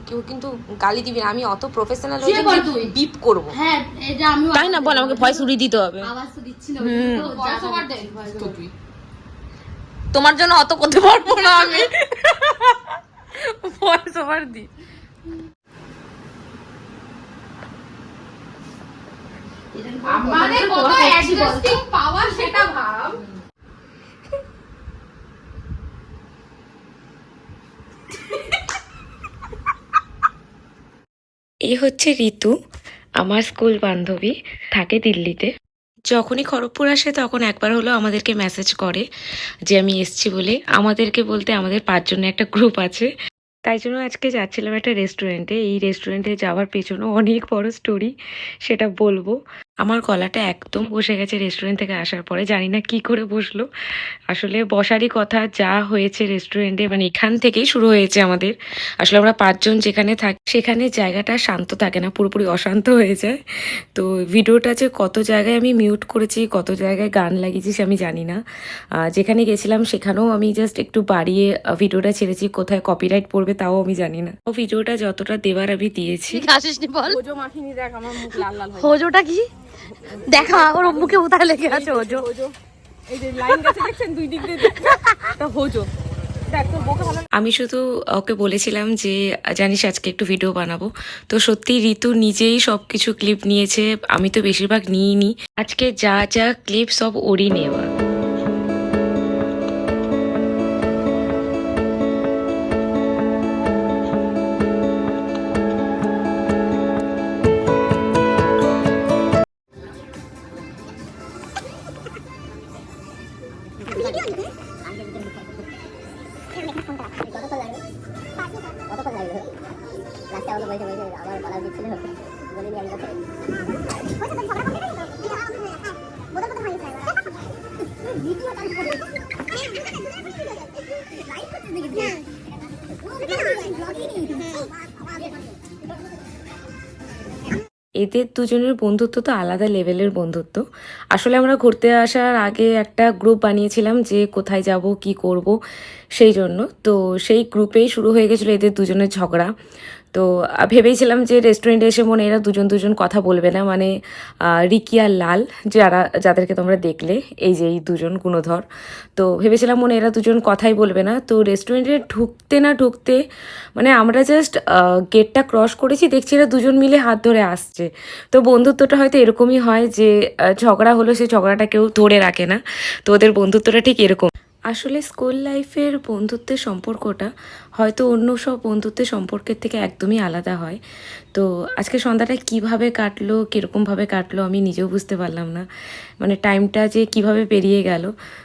কেউ কিন্তু গালি দিবি না, আমি অত প্রফেশনাল বিপ করবো। তাই না বল, আমাকে ভয়েস উড়িয়ে দিতে হবে। তোমার জন্য অত করতে পারবো না আমি, ভয়েস ওভার দি। আমাদের কত অ্যাডজাস্টিং পাওয়ার সেটা ভাব। এই হচ্ছে ঋতু, আমার স্কুল বান্ধবী, থাকে দিল্লিতে। যখনই খড়গপুর আসে তখন একবার হলো আমাদেরকে মেসেজ করে যে আমি এসছি বলে। আমাদেরকে বলতে আমাদের 5 জনের একটা গ্রুপ আছে। তাই জন্য আজকে যাচ্ছিলাম একটা রেস্টুরেন্টে। এই রেস্টুরেন্টে যাওয়ার পেছনেও অনেক বড় স্টোরি, সেটা বলবো। আমার গলাটা একদম বসে গেছে রেস্টুরেন্ট থেকে আসার পরে, জানি না কি করে বসলো। আসলে বসারই কথা, যা হয়েছে রেস্টুরেন্টে, মানে এখান থেকেই শুরু হয়েছে আমাদের। আসলে আমরা 5 জন যেখানে থাকি সেখানে জায়গাটা শান্ত থাকে না, পুরোপুরি অশান্ত হয়ে যায়। তো ভিডিওটা যে কত জায়গায় আমি মিউট করেছি, কত জায়গায় গান লাগিয়েছি সে আমি জানি না। যেখানে গেছিলাম সেখানেও আমি জাস্ট একটু বাড়িয়ে ভিডিওটা ছেড়েছি, কোথায় কপিরাইট পড়বে তাও আমি জানি না। ও ভিডিওটা যতটা দেওয়ার আমি দিয়েছি। ওজো মাখিনি, দেখ আমার মুখ লাল লাল হয়ে। ওজোটা কি দেখা, ওর মুখে উতার লেগে আছে। ওজো, এই যে লাইন গেছে দেখছেন দুই দিক দিয়ে, এটা হোজো। আমি শুধু ওকে বলেছিলাম যে জানিস আজকে একটু ভিডিও বানাবো, তো সত্যি ঋতু নিজেই সব কিছু ক্লিপ নিয়েছে, আমি তো বেশিরভাগ নিইনি। আজকে যা যা ক্লিপ সব ওরই নেওয়া। এদের দুজনের বন্ধুত্ব তো আলাদা লেভেলের বন্ধুত্ব। আসলে আমরা ঘুরতে আসার আগে একটা গ্রুপ বানিয়েছিলাম যে কোথায় যাব কি করব সেই জন্য। তো সেই গ্রুপেই শুরু হয়ে গেছিলো এদের দুজনের ঝগড়া। তো ভেবেছিলাম যে রেস্টুরেন্টে এসে মনে এরা দুজন কথা বলবে না, মানে রিকি আর লাল, যাদেরকে তোমরা দেখলে, এই যে এই দুজন গুণধর। তো ভেবেছিলাম মনে এরা দুজন কথাই বলবে না। তো রেস্টুরেন্টে ঢুকতে মানে আমরা জাস্ট গেটটা ক্রস করেছি, দেখছি এরা দুজন মিলে হাত ধরে আসছে। তো বন্ধুত্বটা হয়তো এরকমই হয় যে ঝগড়া হলো, সেই ঝগড়াটা কেউ ধরে রাখে না। তো ওদের বন্ধুত্বটা ঠিক এরকম। আসলে স্কুল লাইফের বন্ধুত্বের সম্পর্কটা হয়তো অন্য সব বন্ধুত্বের সম্পর্কের থেকে একদমই আলাদা হয়। তো আজকে সন্ধ্যাটা কিভাবে কাটলো, কীরকমভাবে কাটলো আমি নিজেও বুঝতে পারলাম না, মানে টাইমটা যে কিভাবে পেরিয়ে গেল।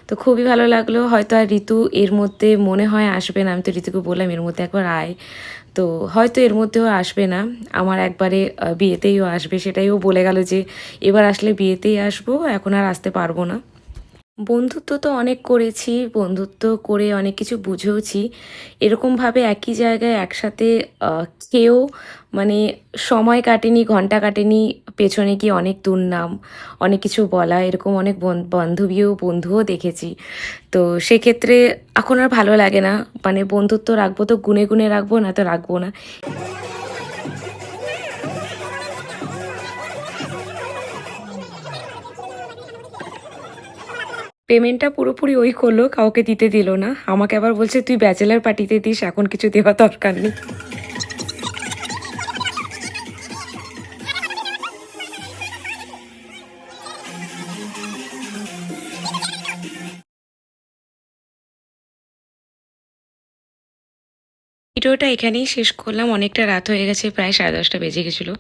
তো খুবই ভালো লাগলো। হয়তো আর ঋতু এর মধ্যে মনে হয় আসবে না, আমি তো ঋতুকে বললাম এর মধ্যে একবার আয়, তো হয়তো এর মধ্যেও আসবে না। আমার একবারে বিয়েতেইও আসবে, সেটাইও বলে গেল যে এবার আসলে বিয়েতেই আসবো, এখন আর আসতে পারবো না। বন্ধুত্ব তো অনেক করেছি, বন্ধুত্ব করে অনেক কিছু বুঝেওছি। এরকমভাবে একই জায়গায় একসাথে খেয়েও মানে সময় কাটেনি, ঘন্টা কাটেনি, পেছনে গিয়ে অনেক দুর্নাম, অনেক কিছু বলা, এরকম অনেক বন্ধুও দেখেছি। তো সেক্ষেত্রে এখন আর ভালো লাগে না, মানে বন্ধুত্ব রাখবো তো গুনে গুনে রাখবো, না তো রাখবো না। পেমেন্টটা পুরোপুরি ওই করলো, কাউকে দিতে দিল না। আমাকে আবার বলছে তুই ব্যাচেলার পার্টিতে দিস, এখন কিছু দেওয়া দরকার নেই। ভিডিওটা এখানেই শেষ করলাম, অনেকটা রাত হয়ে গেছে, প্রায় 10:30 বেজে গেছিলো।